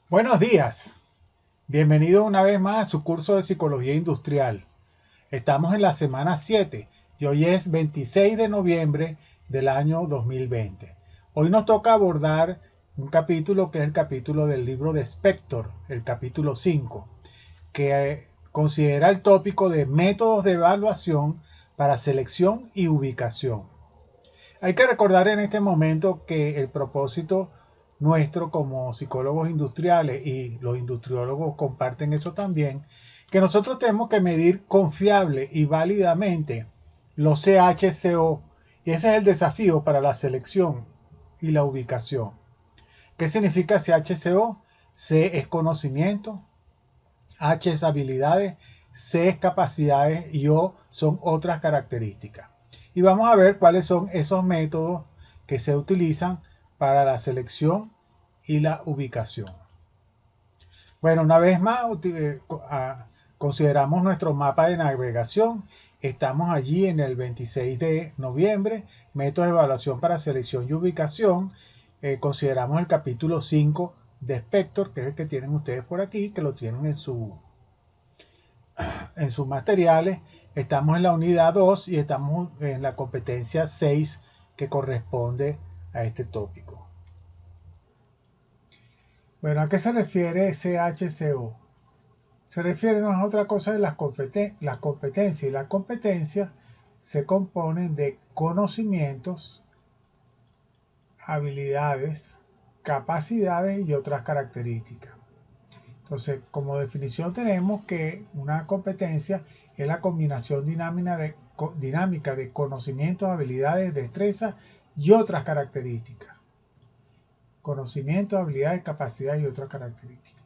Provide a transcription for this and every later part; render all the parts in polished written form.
Buenos días, bienvenido una vez más a su curso de Psicología Industrial. Estamos en la semana 7 y hoy es 26 de noviembre del año 2020. Hoy nos toca abordar un capítulo que es el capítulo del libro de Spector, el capítulo 5, que considera el tópico de métodos de evaluación para selección y ubicación. Hay que recordar en este momento que el propósito nuestro como psicólogos industriales, y los industriólogos comparten eso también, que nosotros tenemos que medir confiable y válidamente los CHCO, y ese es el desafío para la selección y la ubicación. ¿Qué significa CHCO? C es conocimiento, H es habilidades, C es capacidades y O son otras características. Y vamos a ver cuáles son esos métodos que se utilizan para la selección y la ubicación. Bueno, una vez más consideramos nuestro mapa de navegación. Estamos allí en el 26 de noviembre, métodos de evaluación para selección y ubicación. Consideramos el capítulo 5 de Spector, que es el que tienen ustedes por aquí, que lo tienen en sus materiales. Estamos en la unidad 2 y estamos en la competencia 6 que corresponde a este tópico. Bueno, ¿a qué se refiere CHCO? Se refiere no a otra cosa de las competencias, y las competencias se componen de conocimientos, habilidades, capacidades y otras características. Entonces, como definición tenemos que una competencia es la combinación dinámica de conocimientos, habilidades, destrezas y otras características. Conocimientos, habilidades, capacidades y otras características.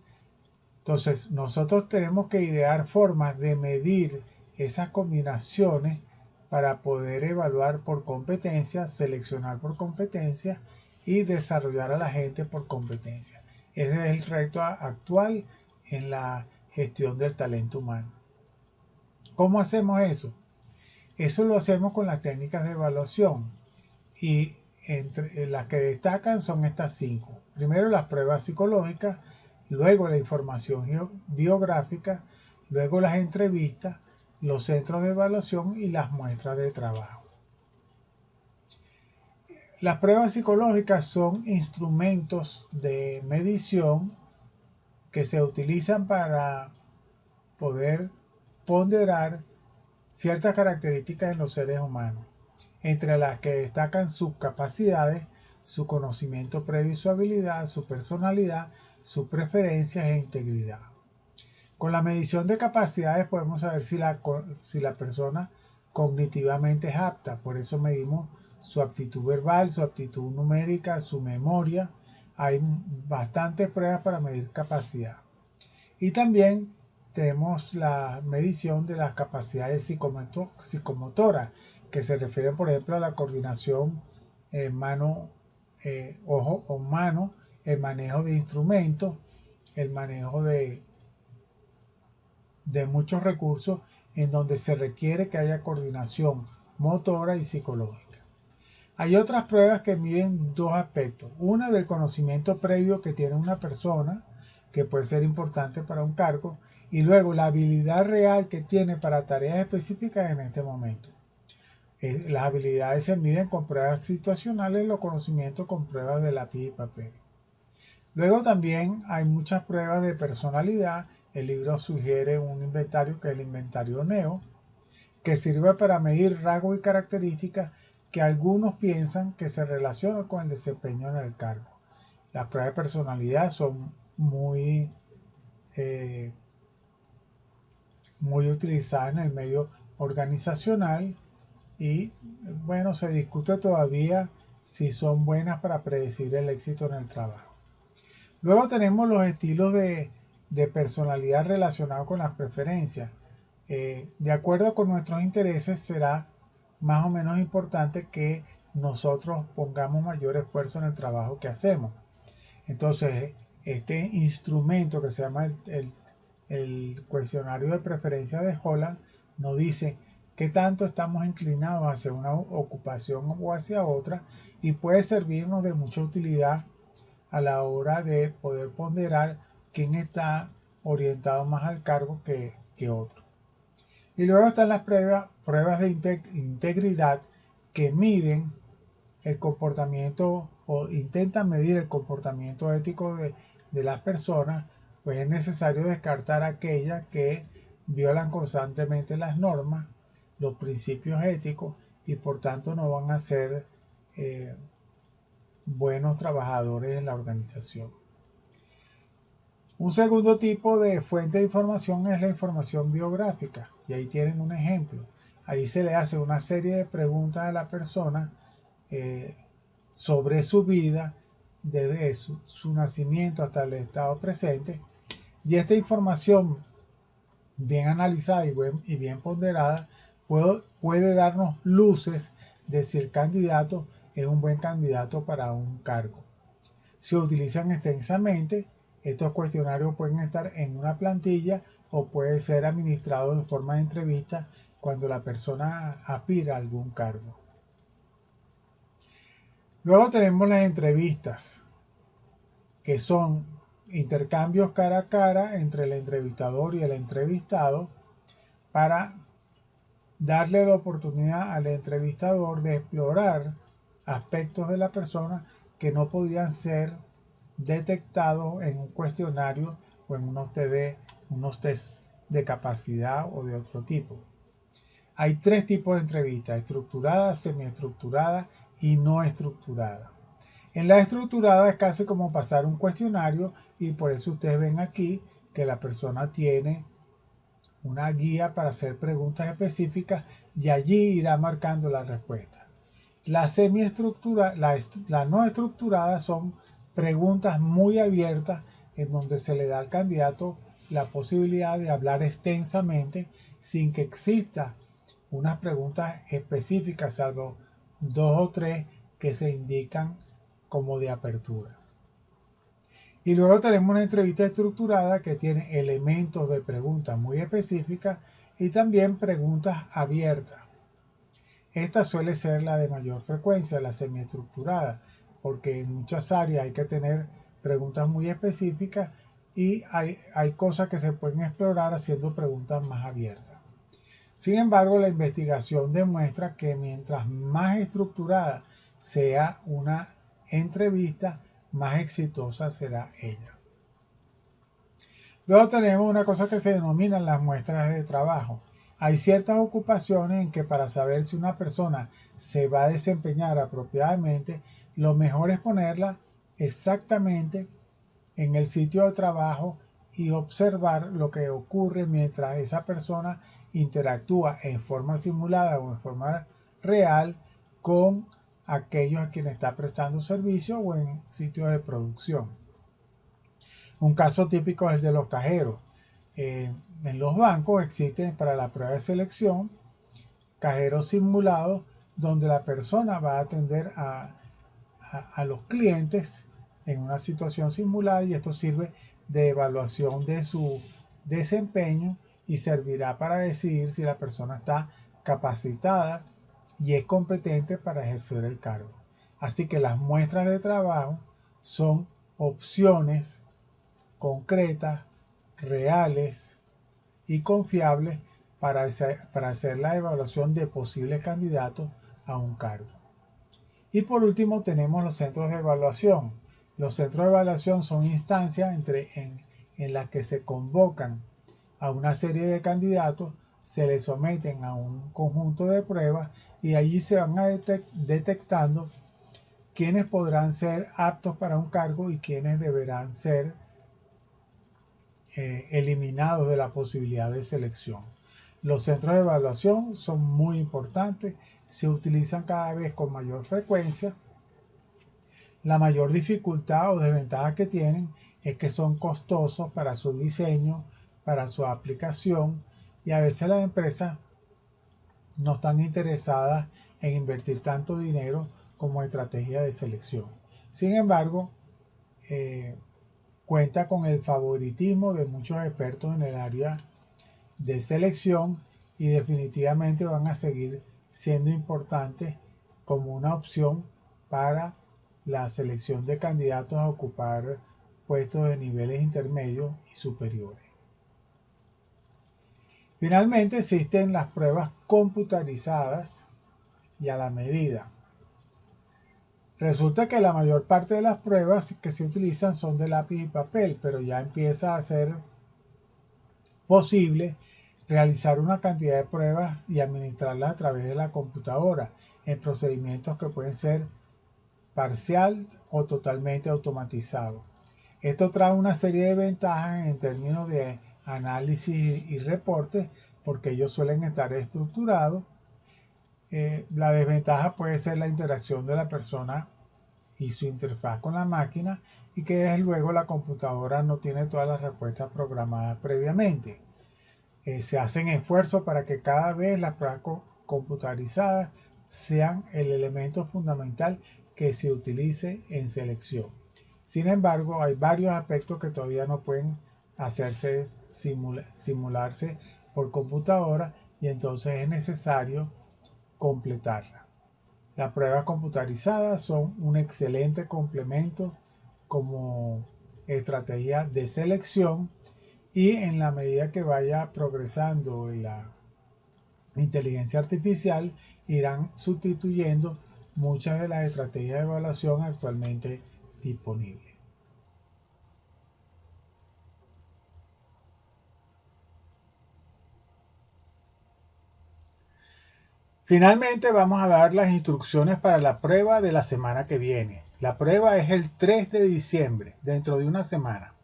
Entonces, nosotros tenemos que idear formas de medir esas combinaciones para poder evaluar por competencias, seleccionar por competencias y desarrollar a la gente por competencias. Ese es el reto actual en la gestión del talento humano. ¿Cómo hacemos eso? Eso lo hacemos con las técnicas de evaluación, y entre las que destacan son estas 5. Primero, las pruebas psicológicas, luego la información biográfica, luego las entrevistas, los centros de evaluación y las muestras de trabajo. Las pruebas psicológicas son instrumentos de medición que se utilizan para poder ponderar ciertas características en los seres humanos, entre las que destacan sus capacidades, su conocimiento previo y su habilidad, su personalidad, sus preferencias e integridad. Con la medición de capacidades podemos saber si la persona cognitivamente es apta, por eso medimos su aptitud verbal, su aptitud numérica, su memoria. Hay bastantes pruebas para medir capacidad. Y también tenemos la medición de las capacidades psicomotoras, que se refieren, por ejemplo, a la coordinación ojo o mano, el manejo de instrumentos, el manejo de muchos recursos en donde se requiere que haya coordinación motora y psicológica. Hay otras pruebas que miden dos aspectos. Una, del conocimiento previo que tiene una persona, que puede ser importante para un cargo, y luego la habilidad real que tiene para tareas específicas en este momento. Las habilidades se miden con pruebas situacionales, los conocimientos con pruebas de lápiz y papel. Luego también hay muchas pruebas de personalidad. El libro sugiere un inventario, que es el inventario NEO, que sirve para medir rasgos y características que algunos piensan que se relacionan con el desempeño en el cargo. Las pruebas de personalidad son muy utilizadas en el medio organizacional y bueno, se discute todavía si son buenas para predecir el éxito en el trabajo. Luego tenemos los estilos de personalidad relacionados con las preferencias. De acuerdo con nuestros intereses, será más o menos importante que nosotros pongamos mayor esfuerzo en el trabajo que hacemos. Entonces, este instrumento que se llama el cuestionario de preferencia de Holland nos dice qué tanto estamos inclinados hacia una ocupación o hacia otra, y puede servirnos de mucha utilidad a la hora de poder ponderar quién está orientado más al cargo que otro. Y luego están las pruebas de integridad que miden el comportamiento o intentan medir el comportamiento ético de las personas, pues es necesario descartar aquellas que violan constantemente las normas, los principios éticos y por tanto no van a ser buenos trabajadores en la organización. Un segundo tipo de fuente de información es la información biográfica, y ahí tienen un ejemplo. Ahí se le hace una serie de preguntas a la persona sobre su vida, desde su nacimiento hasta el estado presente, y esta información bien analizada y bien ponderada puede darnos luces de si el candidato es un buen candidato para un cargo. Se utilizan extensamente. Estos cuestionarios pueden estar en una plantilla o puede ser administrado en forma de entrevista cuando la persona aspira a algún cargo. Luego tenemos las entrevistas, que son intercambios cara a cara entre el entrevistador y el entrevistado para darle la oportunidad al entrevistador de explorar aspectos de la persona que no podrían ser detectados en un cuestionario o en unos test de capacidad o de otro tipo. Hay tres tipos de entrevistas: estructurada, semiestructurada y no estructurada. En la estructurada es casi como pasar un cuestionario, y por eso ustedes ven aquí que la persona tiene una guía para hacer preguntas específicas y allí irá marcando la respuesta. La no estructurada son preguntas muy abiertas en donde se le da al candidato la posibilidad de hablar extensamente sin que exista unas preguntas específicas, salvo 2 o 3 que se indican como de apertura. Y luego tenemos una entrevista estructurada que tiene elementos de preguntas muy específicas y también preguntas abiertas. Esta suele ser la de mayor frecuencia, la semiestructurada, porque en muchas áreas hay que tener preguntas muy específicas y hay cosas que se pueden explorar haciendo preguntas más abiertas. Sin embargo, la investigación demuestra que mientras más estructurada sea una entrevista, más exitosa será ella. Luego tenemos una cosa que se denominan las muestras de trabajo. Hay ciertas ocupaciones en que para saber si una persona se va a desempeñar apropiadamente, lo mejor es ponerla exactamente en el sitio de trabajo y observar lo que ocurre mientras esa persona interactúa en forma simulada o en forma real con aquellos a quienes está prestando servicio o en sitios de producción. Un caso típico es el de los cajeros. En los bancos existen para la prueba de selección cajeros simulados donde la persona va a atender a los clientes en una situación simulada, y esto sirve de evaluación de su desempeño y servirá para decidir si la persona está capacitada y es competente para ejercer el cargo. Así que las muestras de trabajo son opciones concretas, reales y confiables para hacer la evaluación de posibles candidatos a un cargo. Y por último tenemos los centros de evaluación. Los centros de evaluación son instancias en las que se convocan a una serie de candidatos, se les someten a un conjunto de pruebas y allí se van detectando quiénes podrán ser aptos para un cargo y quiénes deberán ser eliminados de la posibilidad de selección. Los centros de evaluación son muy importantes, se utilizan cada vez con mayor frecuencia. La mayor dificultad o desventaja que tienen es que son costosos para su diseño, para su aplicación, y a veces las empresas no están interesadas en invertir tanto dinero como estrategia de selección. Sin embargo, cuenta con el favoritismo de muchos expertos en el área de selección y definitivamente van a seguir siendo importantes como una opción para la selección de candidatos a ocupar puestos de niveles intermedios y superiores. Finalmente existen las pruebas computarizadas y a la medida. Resulta que la mayor parte de las pruebas que se utilizan son de lápiz y papel, pero ya empieza a ser posible realizar una cantidad de pruebas y administrarlas a través de la computadora en procedimientos que pueden ser parcial o totalmente automatizados. Esto trae una serie de ventajas en términos de análisis y reportes porque ellos suelen estar estructurados. La desventaja puede ser la interacción de la persona y su interfaz con la máquina y que desde luego la computadora no tiene todas las respuestas programadas previamente. Se hacen esfuerzos para que cada vez las pruebas computarizadas sean el elemento fundamental que se utilice en selección. Sin embargo, hay varios aspectos que todavía no pueden hacerse simularse por computadora y entonces es necesario completarla. Las pruebas computarizadas son un excelente complemento como estrategia de selección y en la medida que vaya progresando la inteligencia artificial irán sustituyendo muchas de las estrategias de evaluación actualmente disponibles. Finalmente vamos a dar las instrucciones para la prueba de la semana que viene. La prueba es el 3 de diciembre, dentro de una semana.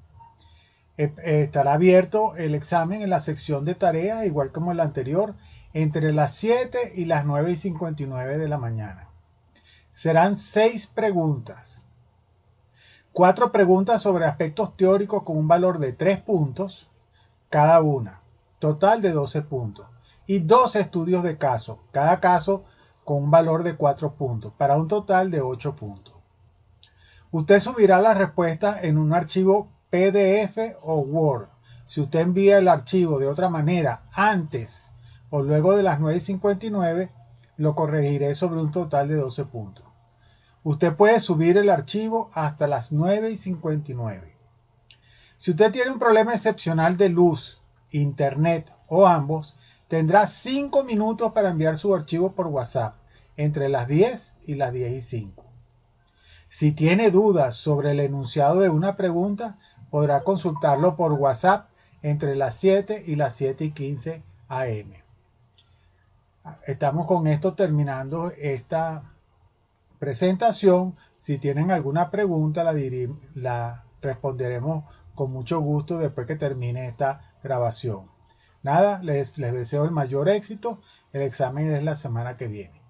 Estará abierto el examen en la sección de tareas, igual como el anterior, entre las 7 y las 9:59 de la mañana. Serán 6 preguntas. 4 preguntas sobre aspectos teóricos con un valor de 3 puntos cada una, total de 12 puntos. Y 2 estudios de caso, cada caso con un valor de 4 puntos, para un total de 8 puntos. Usted subirá las respuestas en un archivo PDF o Word. Si usted envía el archivo de otra manera antes o luego de las 9:59, lo corregiré sobre un total de 12 puntos. Usted puede subir el archivo hasta las 9:59. Si usted tiene un problema excepcional de luz, internet o ambos, tendrá 5 minutos para enviar su archivo por WhatsApp entre las 10 y las 10:05. Si tiene dudas sobre el enunciado de una pregunta, podrá consultarlo por WhatsApp entre las 7 y las 7:15 am. Estamos con esto terminando esta presentación. Si tienen alguna pregunta, la responderemos con mucho gusto después que termine esta grabación. Nada, les deseo el mayor éxito. El examen es la semana que viene.